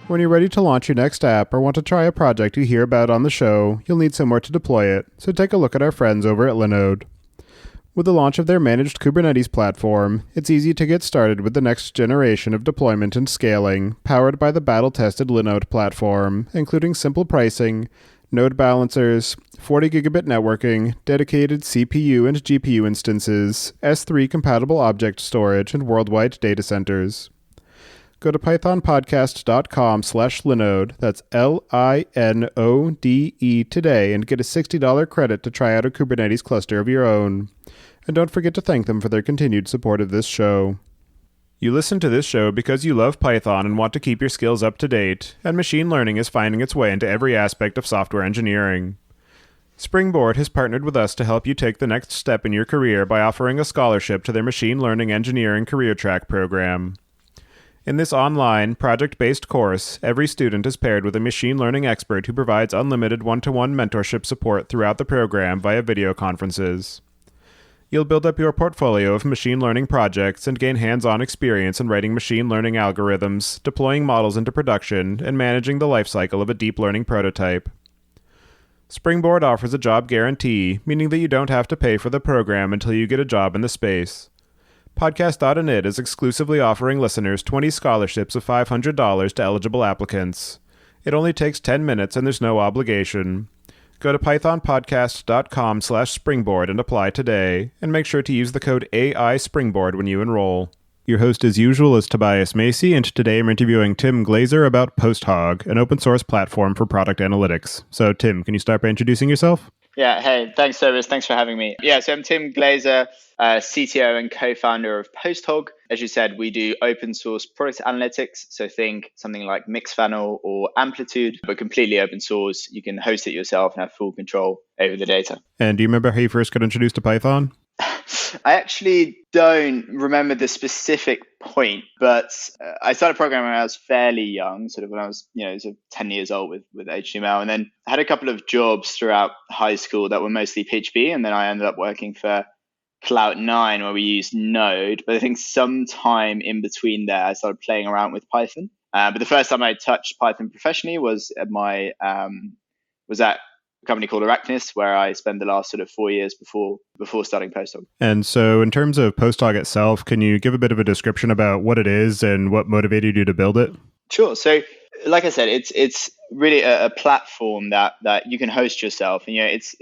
When you're ready to launch your next app or want to try a project you hear about on the show, you'll need somewhere to deploy it, so take a look at our friends over at Linode. With the launch of their managed Kubernetes platform, it's easy to get started with the next generation of deployment and scaling, powered by the battle-tested Linode platform, including simple pricing, node balancers, 40 gigabit networking, dedicated CPU and GPU instances, S3-compatible object storage, and worldwide data centers. Go to pythonpodcast.com/Linode, that's Linode today, and get a $60 credit to try out a Kubernetes cluster of your own. And don't forget to thank them for their continued support of this show. You listen to this show because you love Python and want to keep your skills up to date, and machine learning is finding its way into every aspect of software engineering. Springboard has partnered with us to help you take the next step in your career by offering a scholarship to their Machine Learning Engineering Career Track program. In this online, project-based course, every student is paired with a machine learning expert who provides unlimited one-to-one mentorship support throughout the program via video conferences. You'll build up your portfolio of machine learning projects and gain hands-on experience in writing machine learning algorithms, deploying models into production, and managing the lifecycle of a deep learning prototype. Springboard offers a job guarantee, meaning that you don't have to pay for the program until you get a job in the space. Podcast.init is exclusively offering listeners 20 scholarships of $500 to eligible applicants. It only takes 10 minutes and there's no obligation. Go to pythonpodcast.com/springboard and apply today, and make sure to use the code AISpringboard when you enroll. Your host as usual is Tobias Macy, and today I'm interviewing Tim Glaser about PostHog, an open source platform for product analytics. So Tim, can you start by introducing yourself? Yeah, hey, thanks, Tobias. Thanks for having me. Yeah, so I'm Tim Glaser, CTO and co-founder of PostHog. As you said, we do open source product analytics. So think something like Mixpanel or Amplitude, but completely open source. You can host it yourself and have full control over the data. And do you remember how you first got introduced to Python? I actually don't remember the specific point, but I started programming when I was fairly young, sort of when I was, sort of 10 years old with HTML, and then had a couple of jobs throughout high school that were mostly PHP, and then I ended up working for Cloud9 where we used Node. But I think sometime in between there, I started playing around with Python. But the first time I touched Python professionally was at a company called Arachnus, where I spent the last sort of 4 years before starting PostHog. And so in terms of PostHog itself, can you give a bit of a description about what it is and what motivated you to build it? Sure. So like I said, it's really a platform that you can host yourself. And it's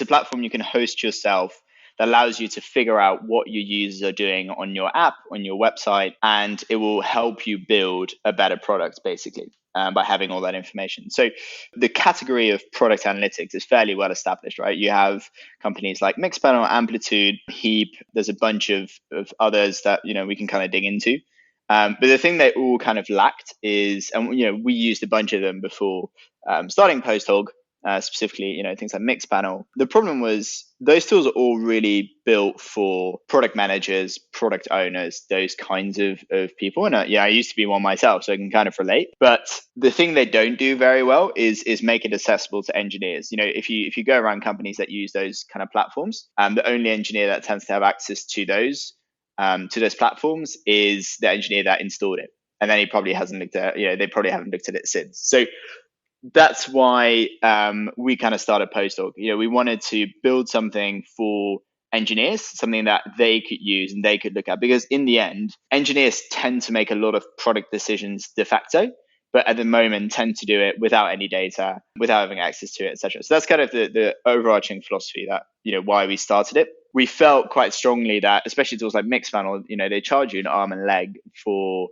a platform you can host yourself that allows you to figure out what your users are doing on your app, on your website, and it will help you build a better product, basically, by having all that information. So the category of product analytics is fairly well established, right? You have companies like Mixpanel, Amplitude, Heap. There's a bunch of others that, we can kind of dig into. But the thing they all kind of lacked is, and we used a bunch of them before starting PostHog, specifically, things like Mixpanel. The problem was those tools are all really built for product managers, product owners, those kinds of people. And I used to be one myself, so I can kind of relate. But the thing they don't do very well is make it accessible to engineers. If you go around companies that use those kind of platforms, the only engineer that tends to have access to those platforms is the engineer that installed it. And then he probably hasn't looked at they probably haven't looked at it since. So that's why we kind of started PostHog. We wanted to build something for engineers, something that they could use and they could look at. Because in the end, engineers tend to make a lot of product decisions de facto, but at the moment tend to do it without any data, without having access to it, etc. So that's kind of the overarching philosophy that, why we started it. We felt quite strongly that, especially tools like Mixpanel, they charge you an arm and leg for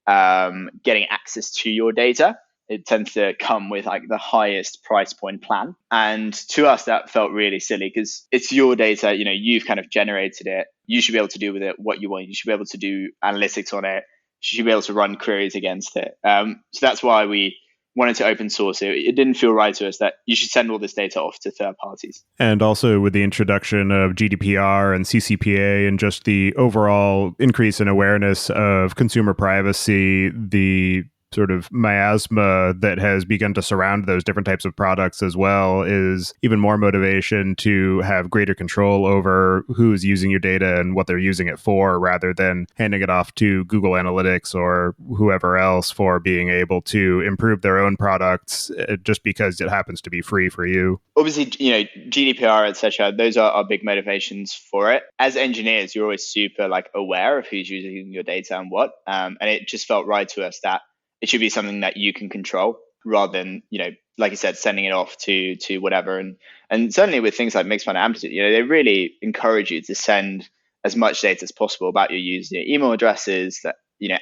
getting access to your data. It tends to come with like the highest price point plan. And to us, that felt really silly because it's your data, you've kind of generated it. You should be able to do with it what you want. You should be able to do analytics on it. You should be able to run queries against it. So that's why we wanted to open source it. It didn't feel right to us that you should send all this data off to third parties. And also with the introduction of GDPR and CCPA and just the overall increase in awareness of consumer privacy, the sort of miasma that has begun to surround those different types of products as well is even more motivation to have greater control over who's using your data and what they're using it for, rather than handing it off to Google Analytics or whoever else for being able to improve their own products just because it happens to be free for you. Obviously, GDPR, etc. Those are big motivations for it. As engineers, you're always super aware of who's using your data and what, and it just felt right to us that it should be something that you can control rather than, like you said, sending it off to whatever. And certainly with things like Mixpanel Amplitude, they really encourage you to send as much data as possible about your user, email addresses,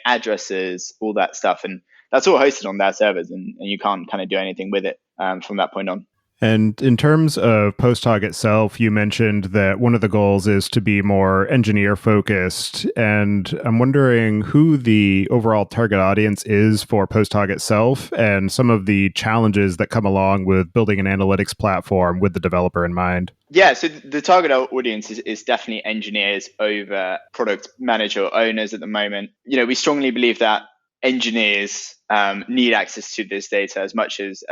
addresses, all that stuff, and that's all hosted on their servers, and you can't kind of do anything with it from that point on. And in terms of PostHog itself, you mentioned that one of the goals is to be more engineer focused. And I'm wondering who the overall target audience is for PostHog itself and some of the challenges that come along with building an analytics platform with the developer in mind. Yeah, so the target audience is definitely engineers over product manager or owners at the moment. We strongly believe that engineers need access to this data as much as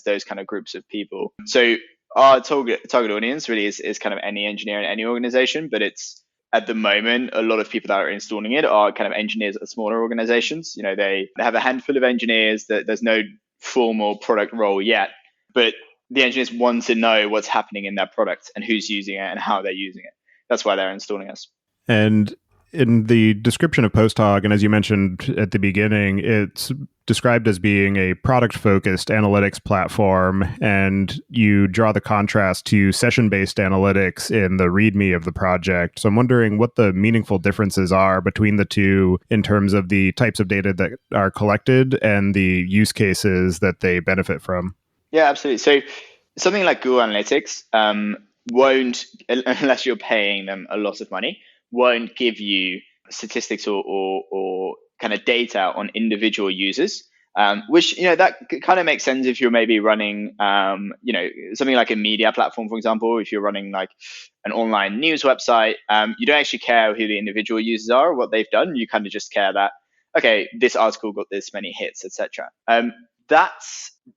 those kind of groups of people. So our target audience really is kind of any engineer in any organization, but it's at the moment a lot of people that are installing it are kind of engineers at smaller organizations. They have a handful of engineers. That there's no formal product role yet, but the engineers want to know what's happening in their product and who's using it and how they're using it. That's why they're installing us. And in the description of PostHog, and as you mentioned at the beginning, it's described as being a product-focused analytics platform, and you draw the contrast to session-based analytics in the README of the project. So I'm wondering what the meaningful differences are between the two in terms of the types of data that are collected and the use cases that they benefit from. Yeah, absolutely. So something like Google Analytics won't, unless you're paying them a lot of money, won't give you statistics or kind of data on individual users, which, that kind of makes sense if you're maybe running, something like a media platform, for example. If you're running like an online news website, you don't actually care who the individual users are or what they've done. You kind of just care that, okay, this article got this many hits, etc. That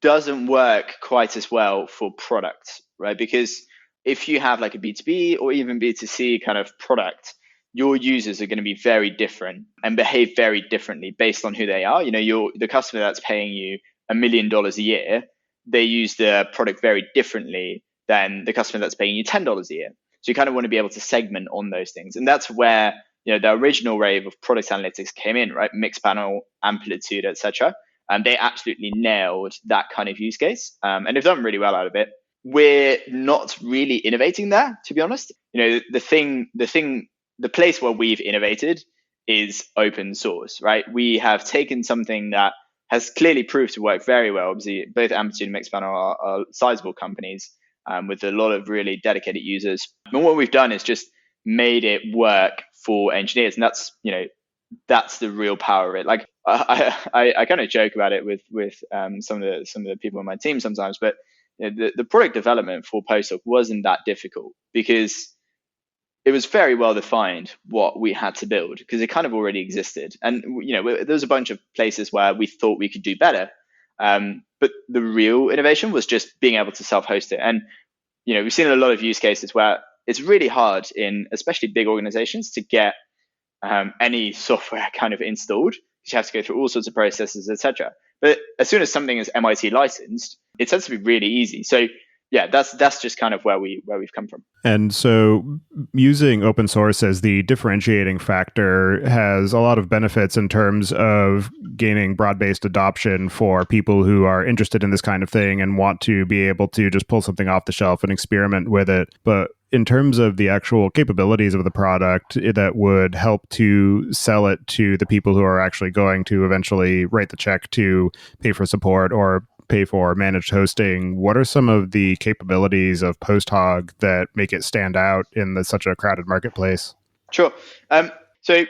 doesn't work quite as well for products, right? Because if you have like a B2B or even B2C kind of product, your users are going to be very different and behave very differently based on who they are. The customer that's paying you $1 million a year, they use the product very differently than the customer that's paying you $10 a year. So you kind of want to be able to segment on those things. And that's where, the original wave of product analytics came in, right? Mixpanel, Amplitude, etc. And they absolutely nailed that kind of use case. And they've done really well out of it. We're not really innovating there, to be honest. The place where we've innovated is open source, right? We have taken something that has clearly proved to work very well. Obviously, both Amplitude and Mixpanel are sizable companies with a lot of really dedicated users. And what we've done is just made it work for engineers, and that's the real power of it. Like I kind of joke about it with some of the people on my team sometimes, but the product development for PostHog wasn't that difficult because it was very well defined what we had to build because it kind of already existed. And, there was a bunch of places where we thought we could do better. But the real innovation was just being able to self-host it. And, we've seen a lot of use cases where it's really hard in especially big organizations to get any software kind of installed. You have to go through all sorts of processes, etc. But as soon as something is MIT licensed, it tends to be really easy. So yeah, that's just kind of where we've come from. And so using open source as the differentiating factor has a lot of benefits in terms of gaining broad-based adoption for people who are interested in this kind of thing and want to be able to just pull something off the shelf and experiment with it. But in terms of the actual capabilities of the product that would help to sell it to the people who are actually going to eventually write the check to pay for support or pay for managed hosting, what are some of the capabilities of PostHog that make it stand out in such a crowded marketplace? Sure. So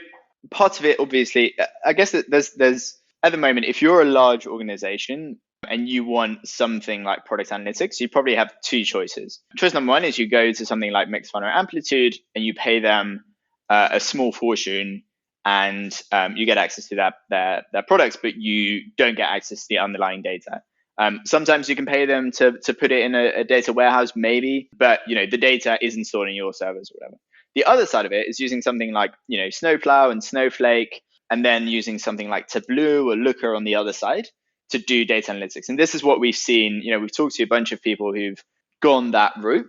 part of it, obviously, I guess that there's at the moment, if you're a large organization and you want something like product analytics, you probably have two choices. Choice number one is you go to something like Mixpanel or Amplitude and you pay them a small fortune and you get access to their products, but you don't get access to the underlying data. Sometimes you can pay them to put it in a data warehouse, maybe, but the data isn't stored in your servers or whatever. The other side of it is using something like Snowplow and Snowflake, and then using something like Tableau or Looker on the other side to do data analytics. And this is what we've seen. We've talked to a bunch of people who've gone that route.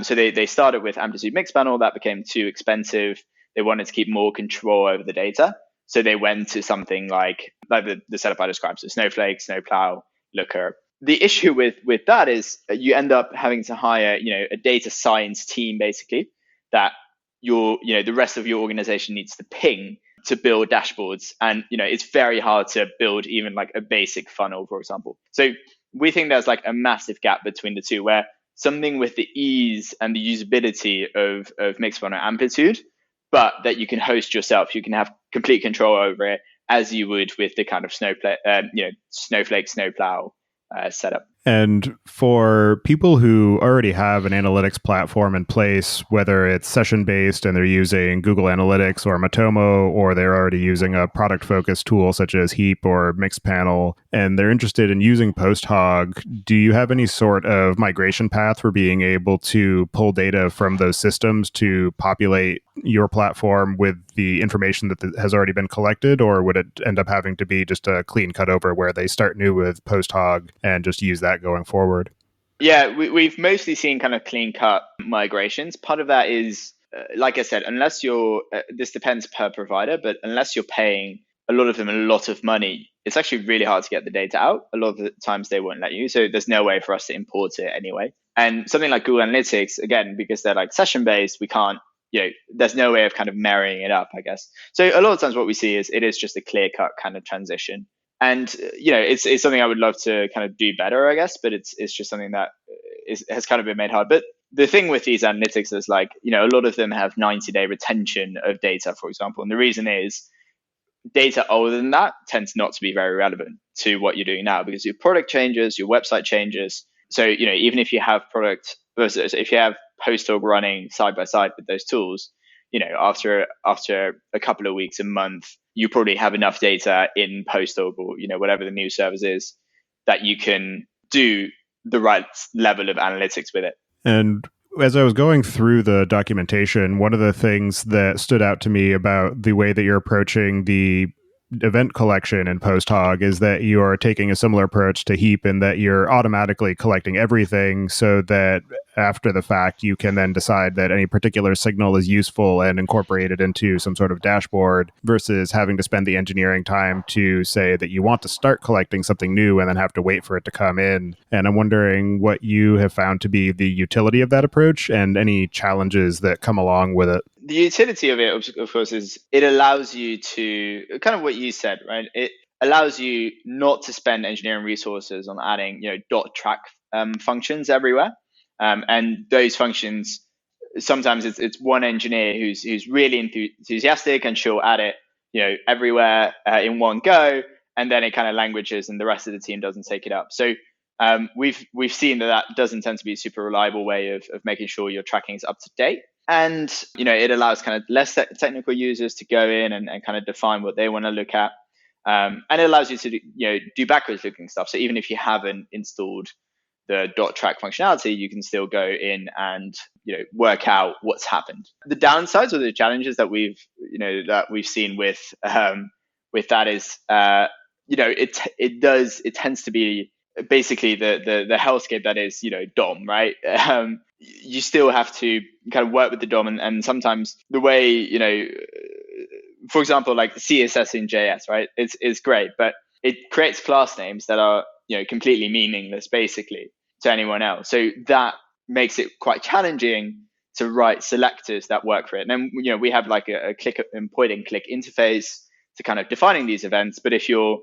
So they started with Amplitude Mixpanel. That became too expensive. They wanted to keep more control over the data. So they went to something like the setup I described. So Snowflake, Snowplow, Looker. The issue with that is you end up having to hire, a data science team, basically, that the rest of your organization needs to ping to build dashboards. And, it's very hard to build even like a basic funnel, for example. So we think there's like a massive gap between the two, where something with the ease and the usability of Mixpanel and Amplitude, but that you can host yourself, you can have complete control over it, as you would with the kind of Snowflake, Snowplow setup. And for people who already have an analytics platform in place, whether it's session-based and they're using Google Analytics or Matomo, or they're already using a product-focused tool such as Heap or Mixpanel, and they're interested in using PostHog, do you have any sort of migration path for being able to pull data from those systems to populate your platform with the information that has already been collected, or would it end up having to be just a clean cut over where they start new with PostHog and just use that going forward? Yeah, we've mostly seen kind of clean cut migrations. Part of that is, like I said, unless this depends per provider, but unless you're paying a lot of them a lot of money, it's actually really hard to get the data out. A lot of the times they won't let you. So there's no way for us to import it anyway. And something like Google Analytics, again, because they're like session based, we can't, there's no way of kind of marrying it up, I guess. So a lot of times what we see is it is just a clear cut kind of transition. And it's something I would love to kind of do better, I guess, but it's just something that has kind of been made hard. But the thing with these analytics is like, a lot of them have 90-day retention of data, for example. And the reason is data older than that tends not to be very relevant to what you're doing now, because your product changes, your website changes. So, even if you have if you have PostHog running side by side with those tools, after a couple of weeks, a month, you probably have enough data in PostHog or whatever the new service is that you can do the right level of analytics with it. And as I was going through the documentation, one of the things that stood out to me about the way that you're approaching the event collection in PostHog is that you are taking a similar approach to Heap, in that you're automatically collecting everything so that after the fact you can then decide that any particular signal is useful and incorporate it into some sort of dashboard, versus having to spend the engineering time to say that you want to start collecting something new and then have to wait for it to come in. And I'm wondering what you have found to be the utility of that approach and any challenges that come along with it. The utility of it, of course, is it allows you to kind of what you said, right? It allows you not to spend engineering resources on adding, dot track functions everywhere. And those functions, sometimes it's one engineer who's really enthusiastic, and she'll add it, everywhere in one go, and then it kind of languishes, and the rest of the team doesn't take it up. So we've seen that doesn't tend to be a super reliable way of making sure your tracking is up to date. And, it allows kind of less technical users to go in and kind of define what they want to look at. And it allows you to, do backwards looking stuff. So even if you haven't installed the dot track functionality, you can still go in and, work out what's happened. The downsides or the challenges that we've seen with that is, it tends to be basically the hellscape that is, DOM, right? You still have to kind of work with the DOM, and sometimes the way, for example, like CSS in JS, right? It's great, but it creates class names that are, completely meaningless basically to anyone else. So that makes it quite challenging to write selectors that work for it. And then, we have like a click and point and click interface to kind of defining these events. But if your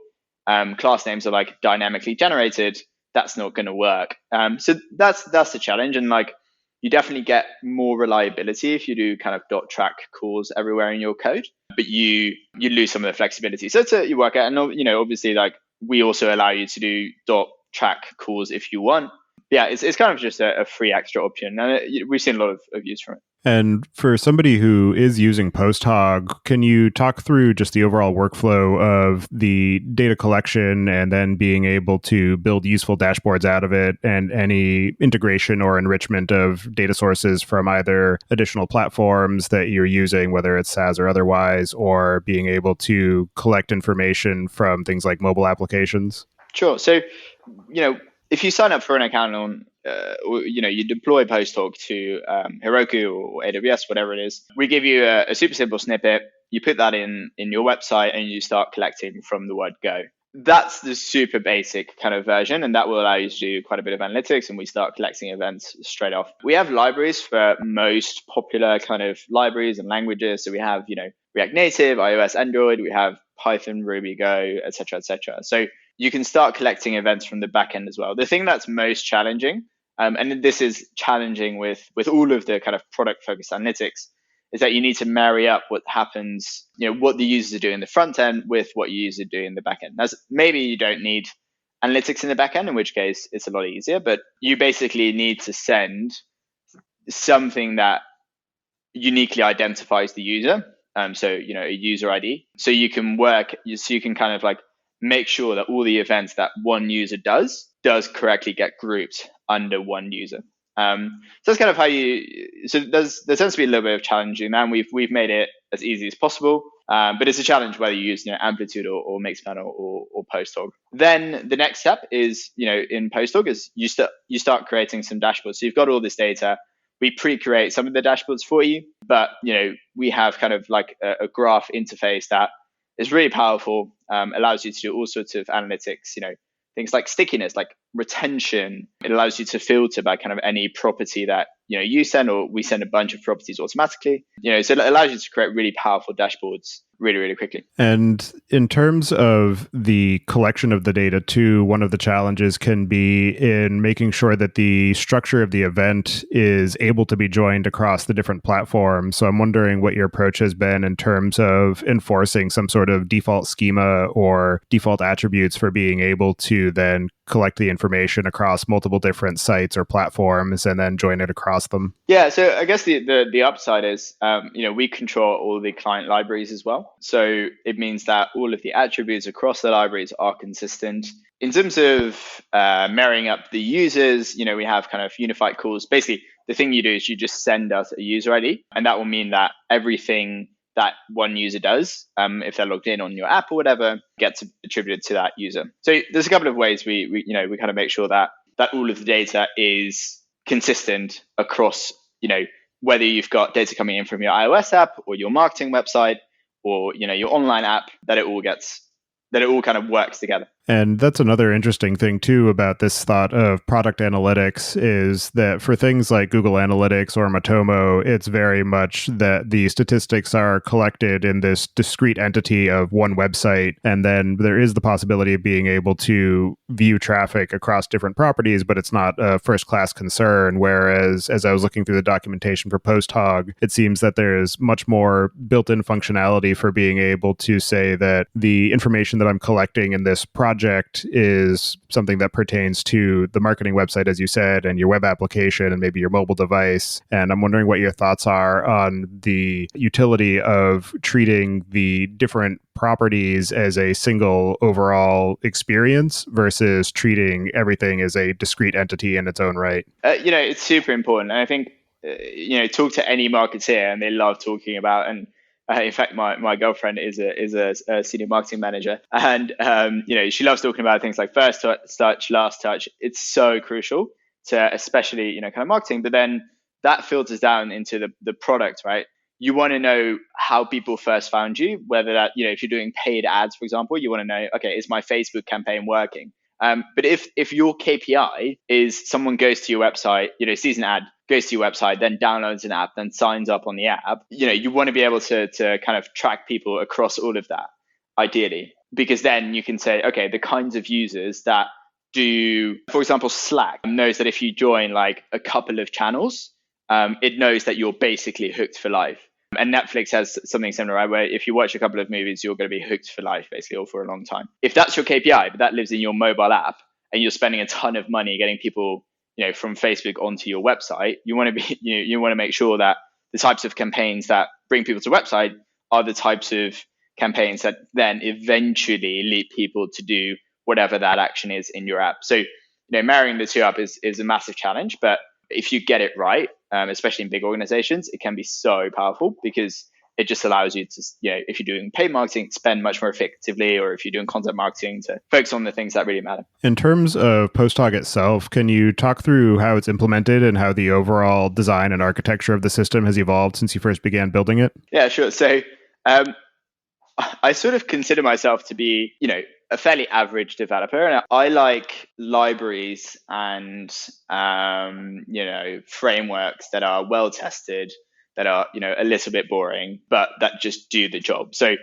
class names are like dynamically generated, that's not going to work. So that's the challenge. And like, you definitely get more reliability if you do kind of dot track calls everywhere in your code, but you lose some of the flexibility. So you work out, and obviously, like, we also allow you to do dot track calls if you want, yeah, it's kind of just a free extra option, and we've seen a lot of use from it. And for somebody who is using PostHog, can you talk through just the overall workflow of the data collection and then being able to build useful dashboards out of it, and any integration or enrichment of data sources from either additional platforms that you're using, whether it's SaaS or otherwise, or being able to collect information from things like mobile applications? Sure. So, if you sign up for an account on, you deploy PostHog to Heroku or AWS, whatever it is, we give you a super simple snippet. You put that in your website and you start collecting from the word go. That's the super basic kind of version, and that will allow you to do quite a bit of analytics, and we start collecting events straight off. We have libraries for most popular kind of libraries and languages. So we have, React Native, iOS, Android, we have Python, Ruby, Go, etc., etc. So you can start collecting events from the backend as well. The thing that's most challenging, and this is challenging with all of the kind of product focused analytics, is that you need to marry up what happens, what the users are doing in the front end with what users are doing in the back end. Now, maybe you don't need analytics in the back end, in which case it's a lot easier, but you basically need to send something that uniquely identifies the user. So, a user ID. So you can kind of like make sure that all the events that one user does correctly get grouped under one user. So that's kind of how there tends to be a little bit of challenging that, and we've made it as easy as possible. But it's a challenge whether you use Amplitude or Mixpanel or PostHog. Then the next step is, in PostHog is you start creating some dashboards. So you've got all this data. We pre-create some of the dashboards for you, but we have kind of like a graph interface that is really powerful, allows you to do all sorts of analytics, things like stickiness, like retention. It allows you to filter by kind of any property that you send, or we send a bunch of properties automatically. So it allows you to create really powerful dashboards really, really quickly. And in terms of the collection of the data too, one of the challenges can be in making sure that the structure of the event is able to be joined across the different platforms. So I'm wondering what your approach has been in terms of enforcing some sort of default schema or default attributes for being able to then collect the information across multiple different sites or platforms and then join it across them. Yeah, so I guess the upside is, we control all the client libraries as well. So it means that all of the attributes across the libraries are consistent. In terms of marrying up the users, we have kind of unified calls. Basically, the thing you do is you just send us a user ID, and that will mean that everything that one user does, if they're logged in on your app or whatever, gets attributed to that user. So there's a couple of ways we kind of make sure that all of the data is consistent across, whether you've got data coming in from your iOS app or your marketing website or, your online app, that it all kind of works together. And that's another interesting thing, too, about this thought of product analytics is that for things like Google Analytics or Matomo, it's very much that the statistics are collected in this discrete entity of one website. And then there is the possibility of being able to view traffic across different properties, but it's not a first-class concern. Whereas, as I was looking through the documentation for PostHog, it seems that there's much more built-in functionality for being able to say that the information that I'm collecting in this project is something that pertains to the marketing website, as you said, and your web application and maybe your mobile device. And I'm wondering what your thoughts are on the utility of treating the different properties as a single overall experience versus treating everything as a discrete entity in its own right. It's super important. And I think, talk to any marketeer and they love talking about, and in fact, my girlfriend is a senior marketing manager, and she loves talking about things like first touch, last touch. It's so crucial to, especially kind of marketing. But then that filters down into the product, right? You want to know how people first found you, whether that if you're doing paid ads, for example, you want to know, okay, is my Facebook campaign working? But if your KPI is someone goes to your website, sees an ad, goes to your website, then downloads an app, then signs up on the app, you want to be able to kind of track people across all of that, ideally, because then you can say, okay, the kinds of users that do, for example, Slack knows that if you join like a couple of channels, it knows that you're basically hooked for life. And Netflix has something similar, right? Where if you watch a couple of movies, you're going to be hooked for life, basically, or for a long time. If that's your KPI, but that lives in your mobile app, and you're spending a ton of money getting people from Facebook onto your website, you want to be you want to make sure that the types of campaigns that bring people to the website are the types of campaigns that then eventually lead people to do whatever that action is in your app. So, marrying the two up is a massive challenge, but if you get it right, especially in big organizations, it can be so powerful because it just allows you to, if you're doing paid marketing, spend much more effectively, or if you're doing content marketing, to focus on the things that really matter. In terms of PostHog itself, can you talk through how it's implemented and how the overall design and architecture of the system has evolved since you first began building it? Yeah, sure. So I sort of consider myself to be, a fairly average developer, and I like libraries and frameworks that are well tested, that are a little bit boring, but that just do the job. So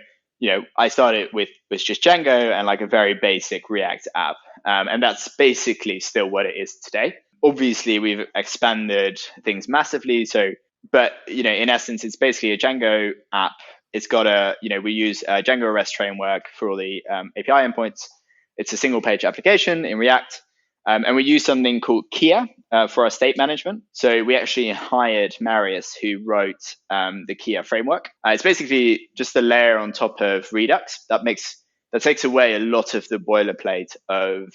I started with just Django and like a very basic React app, and that's basically still what it is today. Obviously, we've expanded things massively. So, but in essence, it's basically a Django app. It's got we use a Django REST framework for all the API endpoints. It's a single page application in React. And we use something called Kia for our state management. So we actually hired Marius, who wrote the Kia framework. It's basically just a layer on top of Redux that takes away a lot of the boilerplate of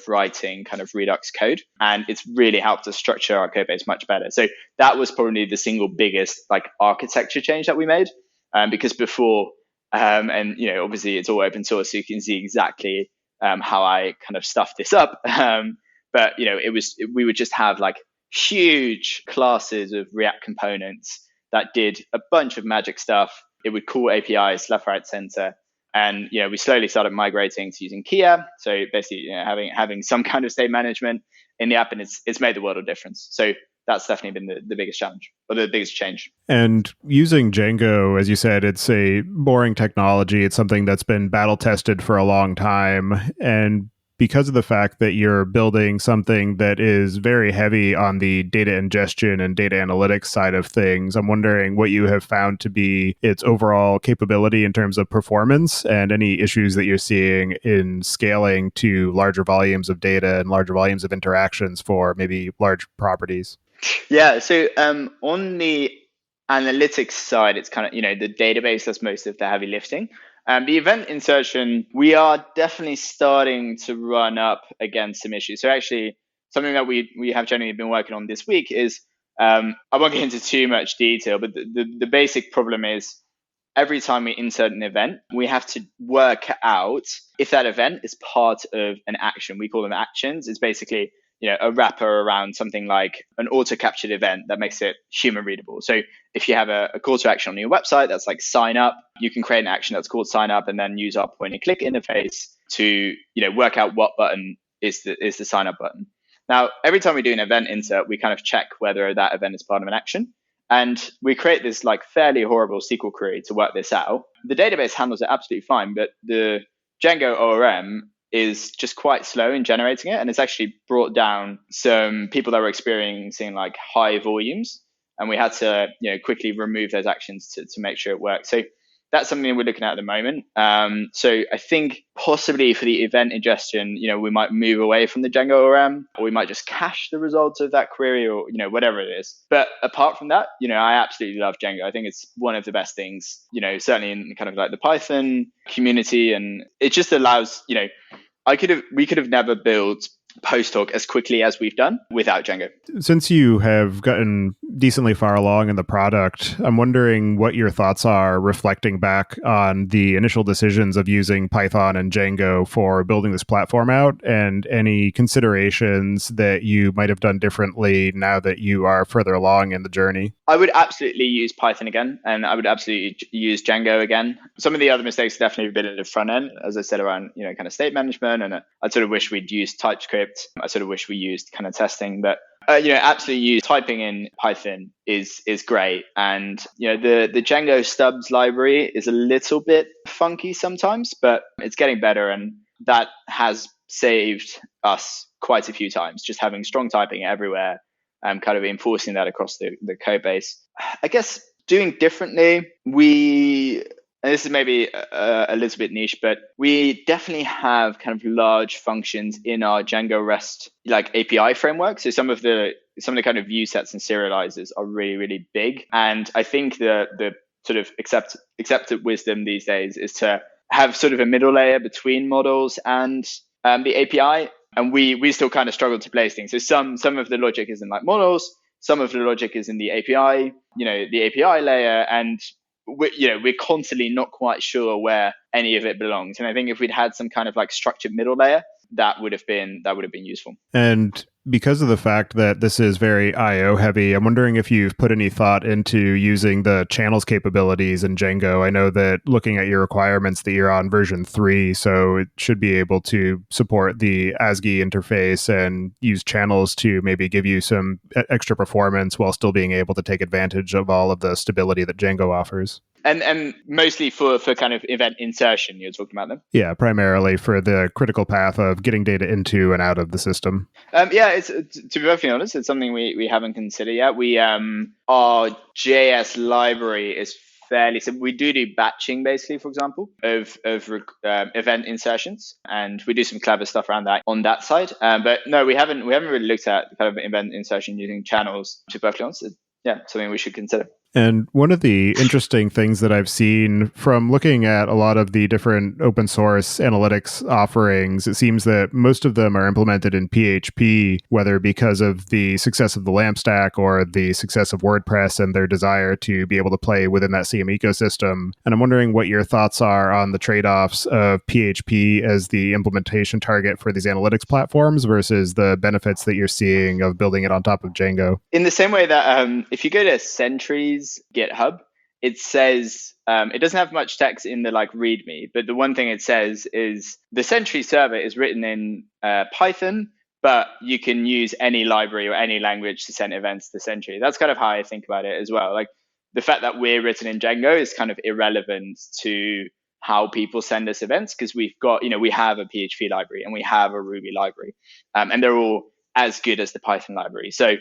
writing kind of Redux code. And it's really helped us structure our code base much better. So that was probably the single biggest like architecture change that we made. Because before, obviously it's all open source, so you can see exactly how I kind of stuffed this up. But we would just have like huge classes of React components that did a bunch of magic stuff. It would call APIs left, right, center. And we slowly started migrating to using Kia. So basically, having some kind of state management in the app, and it's made the world of difference. So that's definitely been the biggest challenge, or the biggest change. And using Django, as you said, it's a boring technology. It's something that's been battle tested for a long time. And because of the fact that you're building something that is very heavy on the data ingestion and data analytics side of things, I'm wondering what you have found to be its overall capability in terms of performance, and any issues that you're seeing in scaling to larger volumes of data and larger volumes of interactions for maybe large properties. Yeah, so on the analytics side, it's kind of, the database does most of the heavy lifting. The event insertion, we are definitely starting to run up against some issues. So actually, something that we have generally been working on this week is, I won't get into too much detail, but the basic problem is every time we insert an event, we have to work out if that event is part of an action. We call them actions. It's basically a wrapper around something like an auto-captured event that makes it human readable. So if you have a call to action on your website that's like sign up, you can create an action that's called sign up and then use our point and click interface to work out what button is the sign up button. Now, every time we do an event insert, we kind of check whether that event is part of an action. And we create this like fairly horrible SQL query to work this out. The database handles it absolutely fine, but the Django ORM is just quite slow in generating it. And it's actually brought down some people that were experiencing like high volumes. And we had to quickly remove those actions to make sure it works. So that's something we're looking at the moment. So I think possibly for the event ingestion, we might move away from the Django ORM, or we might just cache the results of that query, or whatever it is. But apart from that, I absolutely love Django. I think it's one of the best things, certainly in kind of like the Python community, and it just allows, we could have never built PostHog as quickly as we've done without Django. Since you have gotten decently far along in the product, I'm wondering what your thoughts are reflecting back on the initial decisions of using Python and Django for building this platform out, and any considerations that you might have done differently now that you are further along in the journey. I would absolutely use Python again, and I would absolutely use Django again. Some of the other mistakes definitely have been in the front end, as I said, around kind of state management, and I sort of wish we'd used TypeScript. I sort of wish we used kind of testing, but absolutely use typing in Python is great. And the Django stubs library is a little bit funky sometimes, but it's getting better, and that has saved us quite a few times, just having strong typing everywhere. Kind of enforcing that across the code base. I guess doing differently, we and this is maybe a little bit niche, but we definitely have kind of large functions in our Django REST like API framework. So some of the kind of view sets and serializers are really, really big. And I think the sort of accepted wisdom these days is to have sort of a middle layer between models and the API. And we still kind of struggle to place things. So some of the logic is in like models, some of the logic is in the API, the API layer, and we're constantly not quite sure where any of it belongs. And I think if we'd had some kind of like structured middle layer, that would have been useful. And because of the fact that this is very IO heavy, I'm wondering if you've put any thought into using the channels capabilities in Django. I know that looking at your requirements that you're on version 3, so it should be able to support the ASCII interface and use channels to maybe give you some extra performance while still being able to take advantage of all of the stability that Django offers. And mostly for kind of event insertion, you're talking about them? Yeah, primarily for the critical path of getting data into and out of the system. It's to be perfectly honest, it's something we haven't considered yet. We our JS library is fairly simple. We do batching basically, for example, of event insertions, and we do some clever stuff around that on that side. But no, we haven't really looked at kind of event insertion using channels. To be perfectly honest, something we should consider. And one of the interesting things that I've seen from looking at a lot of the different open source analytics offerings, it seems that most of them are implemented in PHP, whether because of the success of the LAMP stack or the success of WordPress and their desire to be able to play within that same ecosystem. And I'm wondering what your thoughts are on the trade-offs of PHP as the implementation target for these analytics platforms versus the benefits that you're seeing of building it on top of Django. In the same way that if you go to Sentry's GitHub, it says it doesn't have much text in the like README, but the one thing it says is the Sentry server is written in Python, but you can use any library or any language to send events to Sentry. That's kind of how I think about it as well. Like the fact that we're written in Django is kind of irrelevant to how people send us events, because we've got, we have a PHP library and we have a Ruby library, and they're all as good as the Python library. So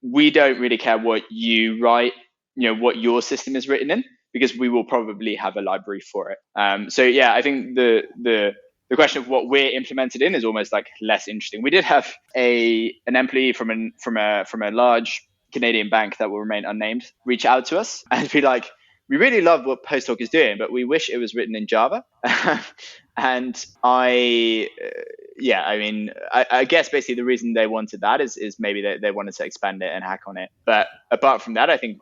we don't really care what you write, what your system is written in, because we will probably have a library for it. I think the question of what we're implemented in is almost like less interesting. We did have an employee from a large Canadian bank that will remain unnamed reach out to us and be like, we really love what PostHog is doing, but we wish it was written in Java. And I guess basically the reason they wanted that is maybe they wanted to expand it and hack on it. But apart from that, I think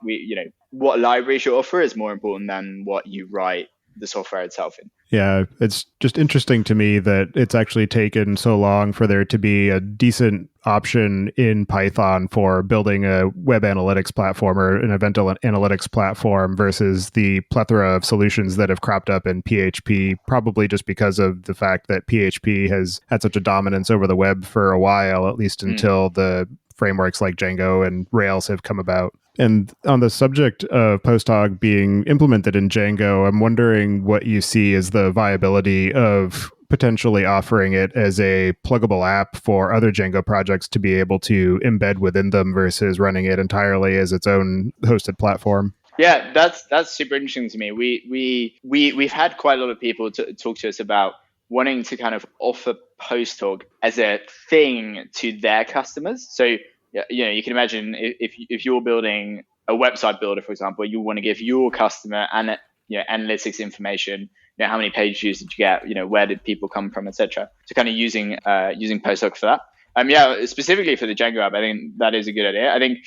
what libraries you offer is more important than what you write the software itself in. Yeah, it's just interesting to me that it's actually taken so long for there to be a decent option in Python for building a web analytics platform or an event analytics platform versus the plethora of solutions that have cropped up in PHP, probably just because of the fact that PHP has had such a dominance over the web for a while, at least until the frameworks like Django and Rails have come about. And on the subject of PostHog being implemented in Django, I'm wondering what you see as the viability of potentially offering it as a pluggable app for other Django projects to be able to embed within them versus running it entirely as its own hosted platform. Yeah, that's super interesting to me. We've had quite a lot of people talk to us about wanting to kind of offer PostHog as a thing to their customers. So you can imagine if you're building a website builder, for example, you want to give your customer analytics information, how many page views did you get, where did people come from, etc. So kind of using PostHog for that. Specifically for the Django app, I think that is a good idea. I think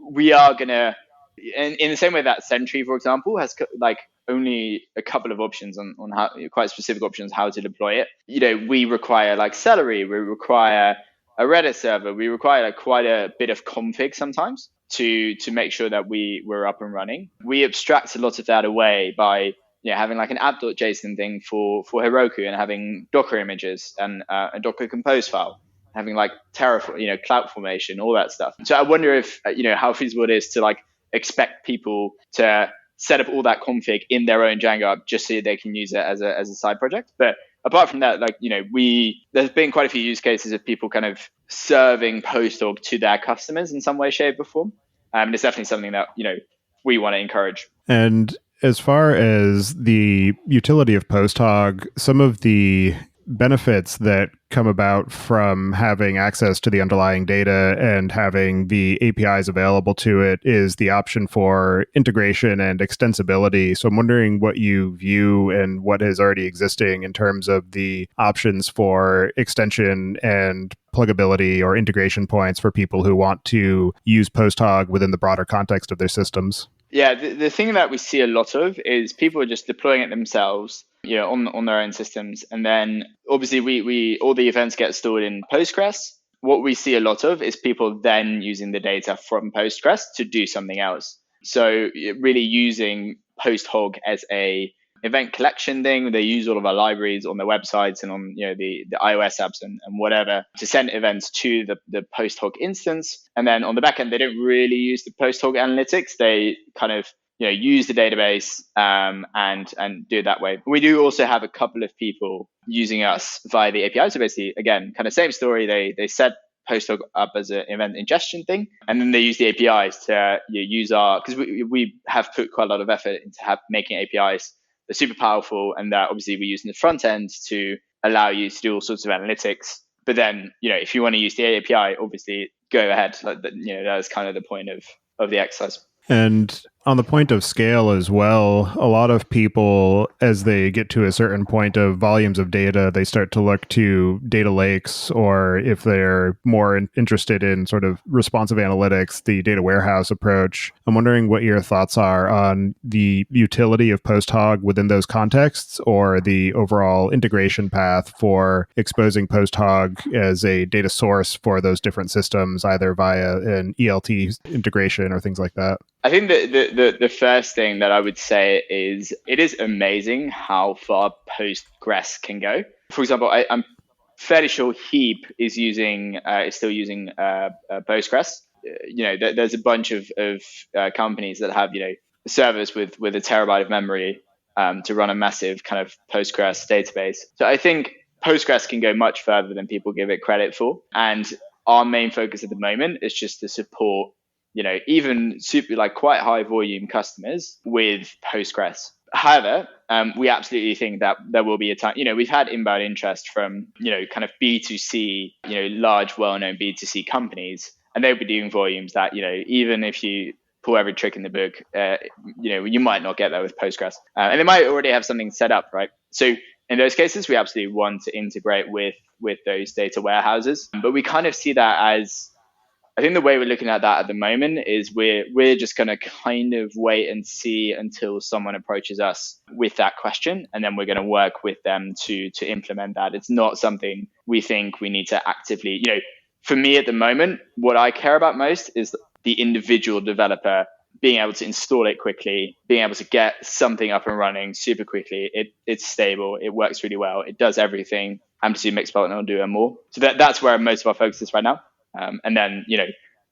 we are gonna, in the same way that Sentry, for example, has like only a couple of options on how, quite specific options how to deploy it. We require like Celery, we require a Redis server, we require quite a bit of config sometimes to make sure that we're up and running. We abstract a lot of that away by having like an app.json thing for Heroku, and having Docker images and a Docker Compose file, having like Terraform, CloudFormation, all that stuff. So I wonder if how feasible it is to like expect people to set up all that config in their own Django app just so they can use it as a side project. But apart from that, there's been quite a few use cases of people kind of serving PostHog to their customers in some way, shape, or form. And it's definitely something that, we want to encourage. And as far as the utility of PostHog, some of the benefits that come about from having access to the underlying data and having the APIs available to it is the option for integration and extensibility. So I'm wondering what you view and what is already existing in terms of the options for extension and pluggability or integration points for people who want to use PostHog within the broader context of their systems. Yeah, the thing that we see a lot of is people are just deploying it themselves, on their own systems, and then obviously we all the events get stored in Postgres. What we see a lot of is people then using the data from Postgres to do something else. So really using PostHog as a event collection thing. They use all of our libraries on their websites and on the iOS apps and whatever to send events to the PostHog instance. And then on the back end, they don't really use the PostHog analytics. They kind of use the database and do it that way. We do also have a couple of people using us via the API. So basically, again, kind of same story. They set PostHog up as an event ingestion thing, and then they use the APIs to use our, because we have put quite a lot of effort into making APIs. They're super powerful, and that obviously we use in the front end to allow you to do all sorts of analytics. But then, if you want to use the API, obviously go ahead. That's kind of the point of the exercise. And on the point of scale as well, a lot of people, as they get to a certain point of volumes of data, they start to look to data lakes, or if they're more interested in sort of responsive analytics, the data warehouse approach. I'm wondering what your thoughts are on the utility of PostHog within those contexts, or the overall integration path for exposing PostHog as a data source for those different systems, either via an ELT integration or things like that. I think the first thing that I would say is it is amazing how far Postgres can go. For example, I'm fairly sure Heap is still using Postgres. There's a bunch of companies that have servers with a terabyte of memory to run a massive kind of Postgres database. So I think Postgres can go much further than people give it credit for. And our main focus at the moment is just to support even super quite high volume customers with Postgres. However, we absolutely think that there will be a time, we've had inbound interest from, kind of B2C, large, well-known B2C companies, and they'll be doing volumes that, even if you pull every trick in the book, you might not get that with Postgres. And they might already have something set up, right? So in those cases, we absolutely want to integrate with those data warehouses. But we kind of see that as, I think the way we're looking at that at the moment is we're just going to kind of wait and see until someone approaches us with that question, and then we're going to work with them to implement that. It's not something we think we need to actively, for me at the moment, what I care about most is the individual developer being able to install it quickly, being able to get something up and running super quickly. It's stable, it works really well, it does everything Amplitude, Mixpanel will do and more. So that's where most of our focus is right now. And then,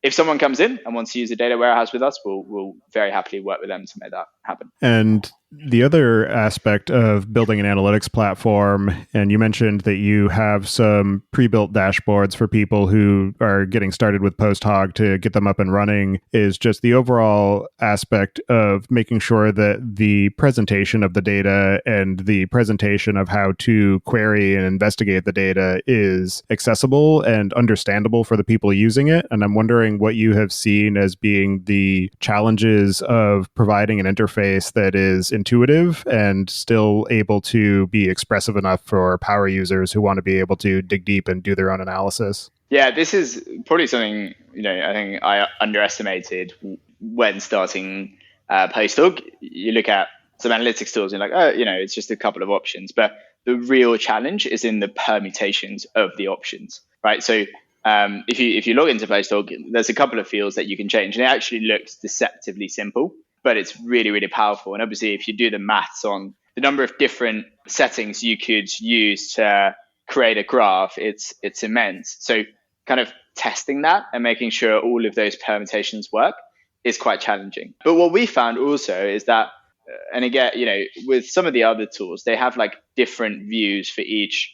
if someone comes in and wants to use a data warehouse with us, we'll very happily work with them to make that happen. And the other aspect of building an analytics platform, and you mentioned that you have some pre-built dashboards for people who are getting started with PostHog to get them up and running, is just the overall aspect of making sure that the presentation of the data and the presentation of how to query and investigate the data is accessible and understandable for the people using it. And I'm wondering what you have seen as being the challenges of providing an interface that is intuitive and still able to be expressive enough for power users who want to be able to dig deep and do their own analysis. Yeah, this is probably something, I think I underestimated when starting PostHog. You look at some analytics tools and you're like, it's just a couple of options. But the real challenge is in the permutations of the options, right? So if you log into PostHog, there's a couple of fields that you can change, and it actually looks deceptively simple, but it's really, really powerful. And obviously, if you do the maths on the number of different settings you could use to create a graph, it's immense. So kind of testing that and making sure all of those permutations work is quite challenging. But what we found also is that, and again, with some of the other tools, they have like different views for each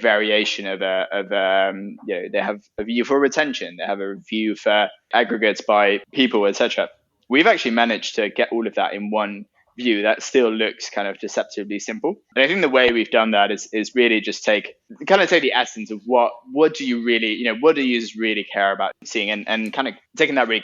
variation of they have a view for retention, they have a view for aggregates by people, etc. We've actually managed to get all of that in one view, that still looks kind of deceptively simple. And I think the way we've done that is really just take the essence of what do you really, what do users really care about seeing, and kind of taking that really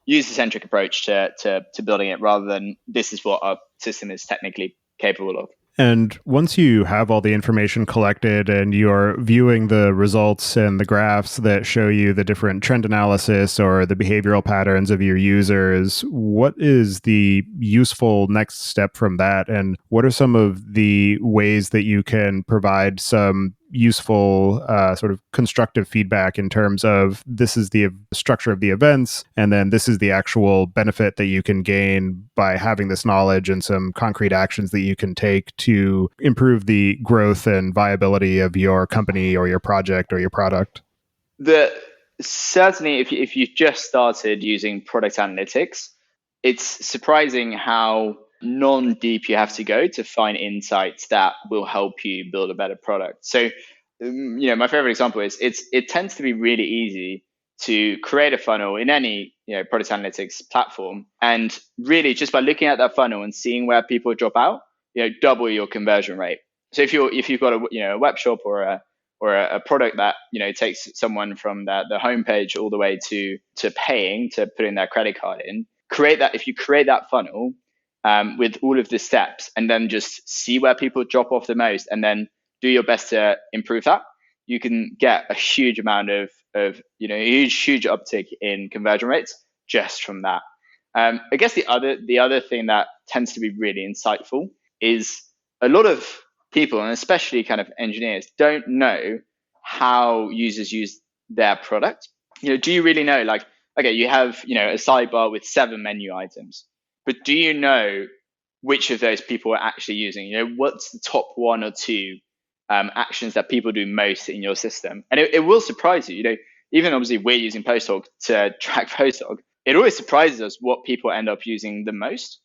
user-centric approach to building it, rather than this is what our system is technically capable of. And once you have all the information collected and you're viewing the results and the graphs that show you the different trend analysis or the behavioral patterns of your users, what is the useful next step from that? And what are some of the ways that you can provide some useful sort of constructive feedback in terms of this is the structure of the events, and then this is the actual benefit that you can gain by having this knowledge, and some concrete actions that you can take to improve the growth and viability of your company or your project or your product? Certainly, if you've just started using product analytics, it's surprising how non-deep you have to go to find insights that will help you build a better product. So, my favorite example is it tends to be really easy to create a funnel in any product analytics platform, and really just by looking at that funnel and seeing where people drop out, double your conversion rate. So if you've got a web shop or a product that takes someone from the homepage all the way to paying, to putting their credit card in, if you create that funnel with all of the steps, and then just see where people drop off the most, and then do your best to improve that, you can get a huge amount of huge uptick in conversion rates just from that. I guess the other thing that tends to be really insightful is a lot of people, and especially kind of engineers, don't know how users use their product. Do you really know, like, okay, you have a sidebar with 7 menu items, but do you know which of those people are actually using? What's the top 1 or 2 actions that people do most in your system? And it will surprise you. Even obviously we're using PostHog to track PostHog. It always surprises us what people end up using the most.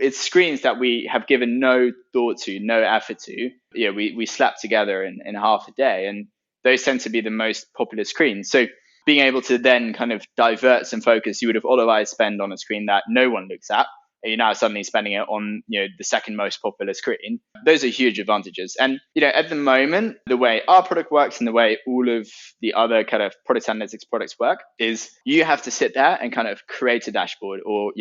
It's screens that we have given no thought to, no effort to. We slap together in half a day, and those tend to be the most popular screens. So being able to then kind of divert some focus you would have otherwise spent on a screen that no one looks at, and you're now suddenly spending it on the second most popular screen. Those are huge advantages. And at the moment, the way our product works and the way all of the other kind of product analytics products work is you have to sit there and kind of create a dashboard, or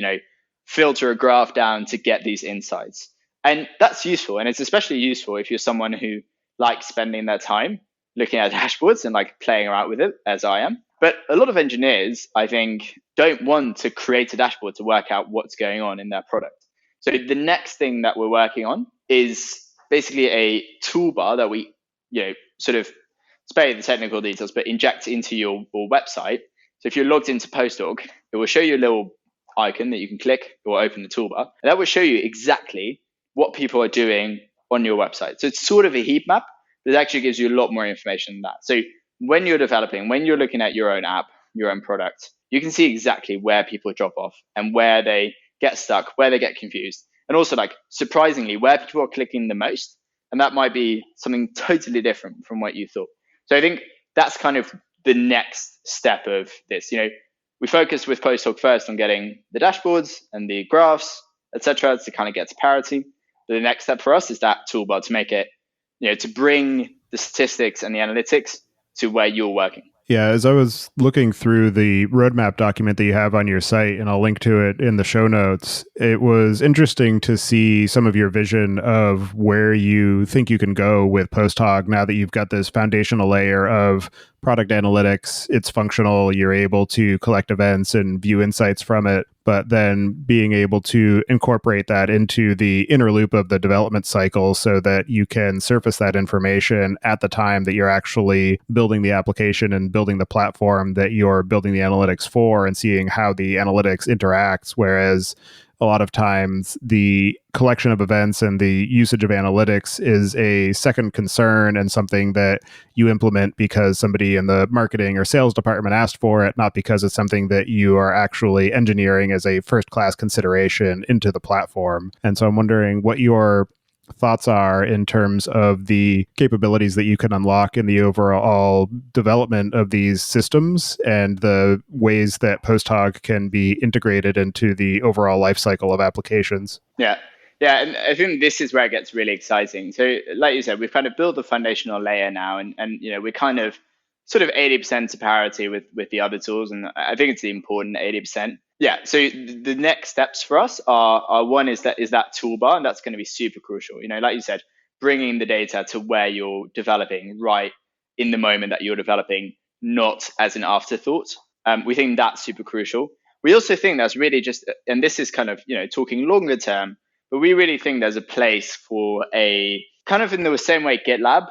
filter a graph down to get these insights. And that's useful. And it's especially useful if you're someone who likes spending their time looking at dashboards and like playing around with it, as I am. But a lot of engineers, I think, don't want to create a dashboard to work out what's going on in their product. So the next thing that we're working on is basically a toolbar that we, sort of spare the technical details, but inject into your website. So if you're logged into PostHog, it will show you a little icon that you can click or open the toolbar. And that will show you exactly what people are doing on your website. So it's sort of a heat map, but it actually gives you a lot more information than that. So when you're developing, when you're looking at your own app, your own product, you can see exactly where people drop off and where they get stuck, where they get confused. And also, like, surprisingly, where people are clicking the most. And that might be something totally different from what you thought. So I think that's kind of the next step of this. We focused with PostHog first on getting the dashboards and the graphs, etc., to kind of get to parity. But the next step for us is that toolbar to make it, to bring the statistics and the analytics to where you're working. Yeah, as I was looking through the roadmap document that you have on your site, and I'll link to it in the show notes, it was interesting to see some of your vision of where you think you can go with PostHog now that you've got this foundational layer of product analytics. It's functional. You're able to collect events and view insights from it, but then being able to incorporate that into the inner loop of the development cycle so that you can surface that information at the time that you're actually building the application and building the platform that you're building the analytics for, and seeing how the analytics interacts. Whereas a lot of times the collection of events and the usage of analytics is a second concern and something that you implement because somebody in the marketing or sales department asked for it, not because it's something that you are actually engineering as a first-class consideration into the platform. And so I'm wondering what your thoughts are in terms of the capabilities that you can unlock in the overall development of these systems and the ways that PostHog can be integrated into the overall lifecycle of applications. Yeah. Yeah, and I think this is where it gets really exciting. So, like you said, we've kind of built the foundational layer now, and we're kind of sort of 80% to parity with the other tools, and I think it's the important 80%. Yeah. So the next steps for us are one is that toolbar, and that's going to be super crucial. Like you said, bringing the data to where you're developing right in the moment that you're developing, not as an afterthought. We think that's super crucial. We also think that's really just, and this is kind of talking longer term, but we really think there's a place for a kind of in the same way GitLab,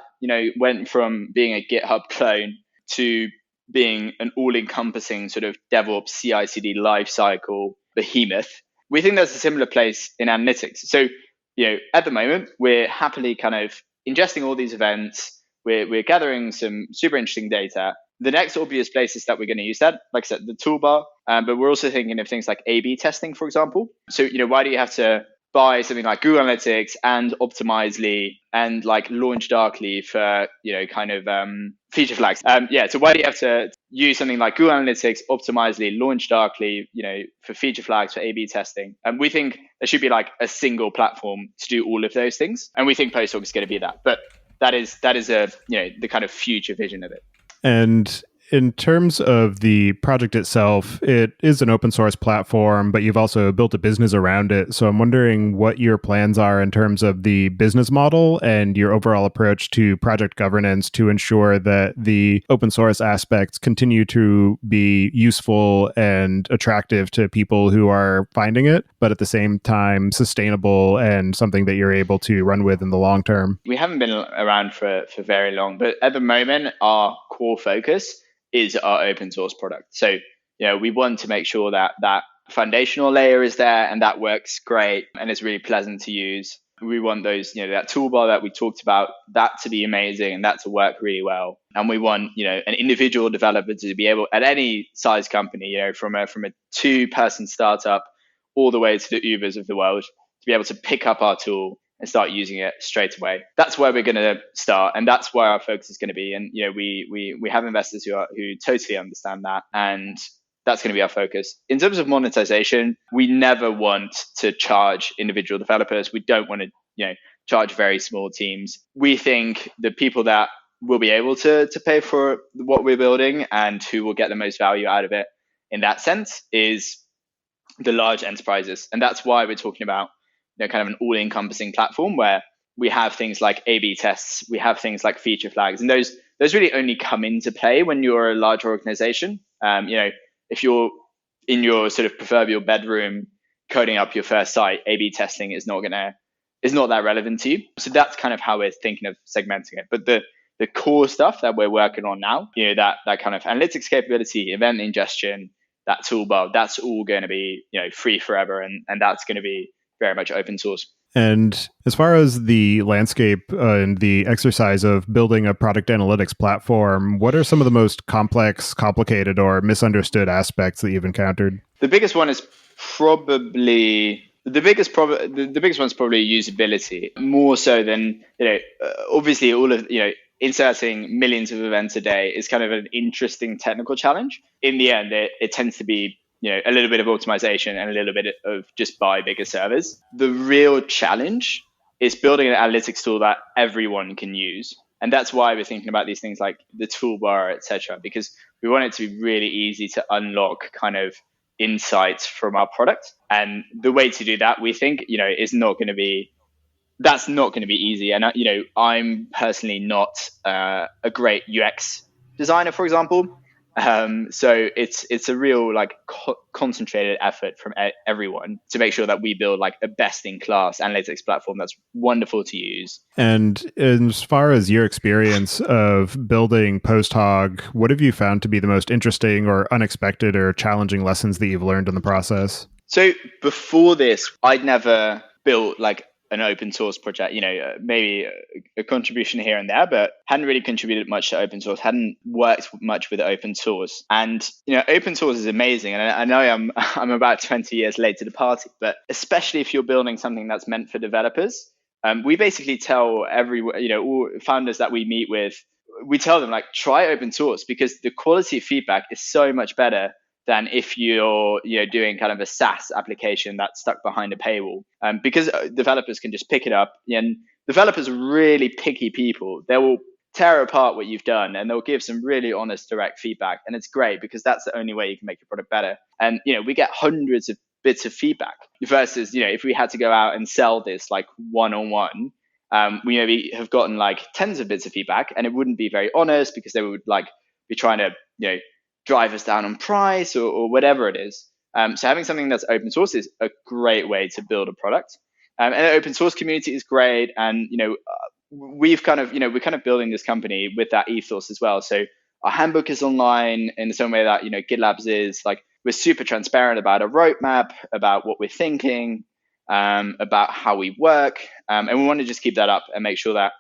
went from being a GitHub clone to being an all-encompassing sort of DevOps CI/CD lifecycle behemoth. We think there's a similar place in analytics. So, at the moment, we're happily kind of ingesting all these events. We're gathering some super interesting data. The next obvious places that we're going to use that, like I said, the toolbar, but we're also thinking of things like A/B testing, for example. So, why do you have to buy something like Google Analytics and Optimizely and like Launch Darkly for kind of feature flags? So why do you have to use something like Google Analytics, Optimizely, Launch Darkly, for feature flags for A/B testing? And we think there should be like a single platform to do all of those things, and we think PostHog is going to be that. But that is a the kind of future vision of it. And in terms of the project itself, it is an open source platform, but you've also built a business around it. So I'm wondering what your plans are in terms of the business model and your overall approach to project governance to ensure that the open source aspects continue to be useful and attractive to people who are finding it, but at the same time sustainable and something that you're able to run with in the long term. We haven't been around for very long, but at the moment, our core focus is our open source product. So, we want to make sure that that foundational layer is there and that works great and it's really pleasant to use. We want those, that toolbar that we talked about, that to be amazing and that to work really well. And we want, an individual developer to be able, at any size company, from a 2-person startup all the way to the Ubers of the world, to be able to pick up our tool and start using it straight away. That's where we're going to start, and that's where our focus is going to be. And we have investors who totally understand that, and that's going to be our focus. In terms of monetization, we never want to charge individual developers. We don't want to charge very small teams. We think the people that will be able to pay for what we're building and who will get the most value out of it in that sense is the large enterprises, and that's why we're talking about kind of an all-encompassing platform where we have things like A/B tests, we have things like feature flags, and those really only come into play when you're a large organization. If you're in your sort of proverbial bedroom coding up your first site, A/B testing is not that relevant to you. So that's kind of how we're thinking of segmenting it. But the core stuff that we're working on now, that kind of analytics capability, event ingestion, that toolbar, that's all going to be free forever, and that's going to be very much open source. And as far as the landscape and the exercise of building a product analytics platform, what are some of the most complex, complicated, or misunderstood aspects that you've encountered? The biggest one is probably the biggest one is probably usability, more so than obviously all of inserting millions of events a day is kind of an interesting technical challenge. In the end, it tends to be a little bit of optimization and a little bit of just buy bigger servers. The real challenge is building an analytics tool that everyone can use. And that's why we're thinking about these things like the toolbar, etc., because we want it to be really easy to unlock kind of insights from our product. And the way to do that, we think, is not going to be easy. And, I'm personally not a great UX designer, for example. So it's a real concentrated effort from everyone to make sure that we build like a best-in-class analytics platform that's wonderful to use. And as far as your experience of building PostHog, what have you found to be the most interesting or unexpected or challenging lessons that you've learned in the process? So before this, I'd never built an open source project, maybe a contribution here and there, but hadn't really contributed much to open source, hadn't worked much with open source. And, open source is amazing. And I know I'm about 20 years late to the party, but especially if you're building something that's meant for developers, we basically tell all founders that we meet with, we tell them, like, try open source, because the quality of feedback is so much better than if you're doing kind of a SaaS application that's stuck behind a paywall. Because developers can just pick it up, and developers are really picky people. They will tear apart what you've done, and they'll give some really honest, direct feedback. And it's great, because that's the only way you can make your product better. And we get hundreds of bits of feedback versus if we had to go out and sell this like one-on-one. We maybe have gotten like tens of bits of feedback, and it wouldn't be very honest, because they would like be trying to drive us down on price or whatever it is. So having something that's open source is a great way to build a product. And the open source community is great. And we're kind of building this company with that ethos as well. So our handbook is online in the same way that GitLab's is. Like, we're super transparent about a roadmap, about what we're thinking, about how we work, and we want to just keep that up and make sure that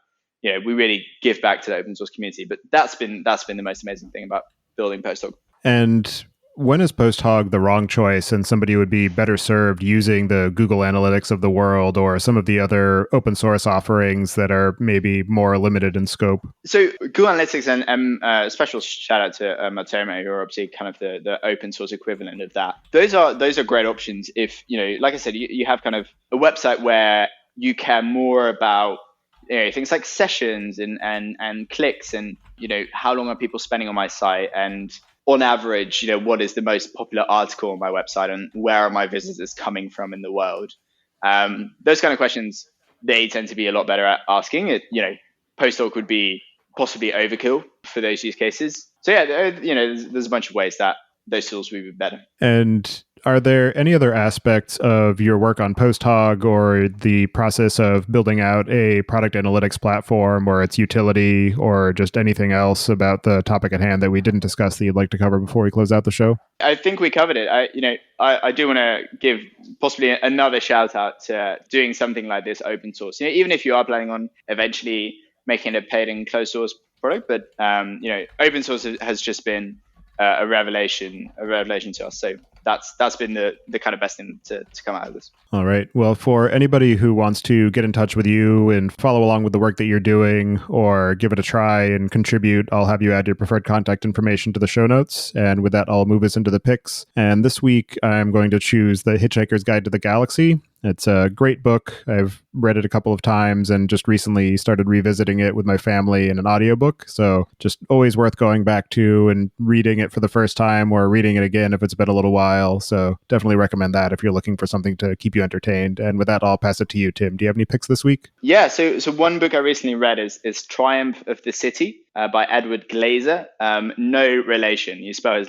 we really give back to the open source community. But that's been the most amazing thing about building PostHog. And when is PostHog the wrong choice, and somebody would be better served using the Google Analytics of the world or some of the other open source offerings that are maybe more limited in scope? So Google Analytics, and special shout out to Matoma, who are obviously kind of the open source equivalent of that. Those are great options if, like I said, you have kind of a website where you care more about things like sessions and clicks, and how long are people spending on my site, and on average, what is the most popular article on my website, and where are my visitors coming from in the world? Those kind of questions, they tend to be a lot better at asking it. PostHog would be possibly overkill for those use cases. So yeah, there's a bunch of ways that those tools would be better. And are there any other aspects of your work on PostHog or the process of building out a product analytics platform or its utility, or just anything else about the topic at hand that we didn't discuss that you'd like to cover before we close out the show? I think we covered it. I do want to give possibly another shout out to doing something like this open source. Even if you are planning on eventually making it a paid and closed source product, but open source has just been a revelation to us. So that's been the kind of best thing to come out of this. All right. Well, for anybody who wants to get in touch with you and follow along with the work that you're doing, or give it a try and contribute, I'll have you add your preferred contact information to the show notes. And with that, I'll move us into the picks. And this week, I'm going to choose The Hitchhiker's Guide to the Galaxy. It's a great book. I've read it a couple of times and just recently started revisiting it with my family in an audiobook. So just always worth going back to and reading it for the first time, or reading it again if it's been a little while. So definitely recommend that if you're looking for something to keep you entertained. And with that, I'll pass it to you, Tim. Do you have any picks this week? Yeah, so one book I recently read is Triumph of the City by Edward Glaser. No relation. You spell his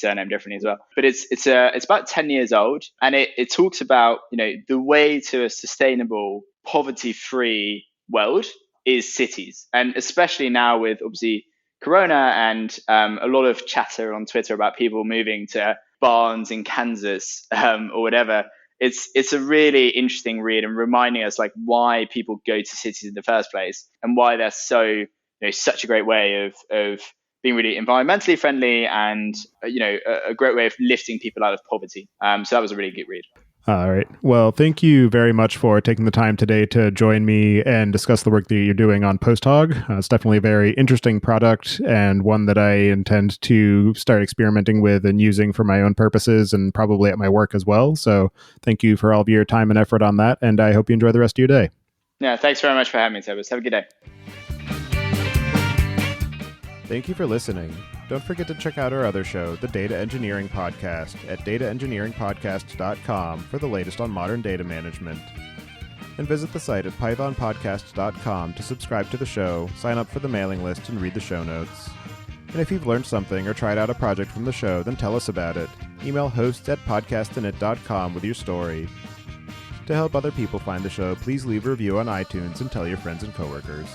surname differently as well. But it's about 10 years old, and it talks about the way to a sustainable, poverty-free world is cities, and especially now with obviously Corona and a lot of chatter on Twitter about people moving to barns in Kansas or whatever. It's a really interesting read, and reminding us like why people go to cities in the first place, and why they're so such a great way of being really environmentally friendly, and a great way of lifting people out of poverty. So that was a really good read. All right. Well, thank you very much for taking the time today to join me and discuss the work that you're doing on PostHog. It's definitely a very interesting product, and one that I intend to start experimenting with and using for my own purposes, and probably at my work as well. So thank you for all of your time and effort on that, and I hope you enjoy the rest of your day. Yeah, thanks very much for having me, Sebas. Have a good day. Thank you for listening. Don't forget to check out our other show, the Data Engineering Podcast, at dataengineeringpodcast.com for the latest on modern data management. And visit the site at pythonpodcast.com to subscribe to the show, sign up for the mailing list, and read the show notes. And if you've learned something or tried out a project from the show, then tell us about it. Email hosts@podcastinit.com with your story. To help other people find the show, please leave a review on iTunes and tell your friends and coworkers.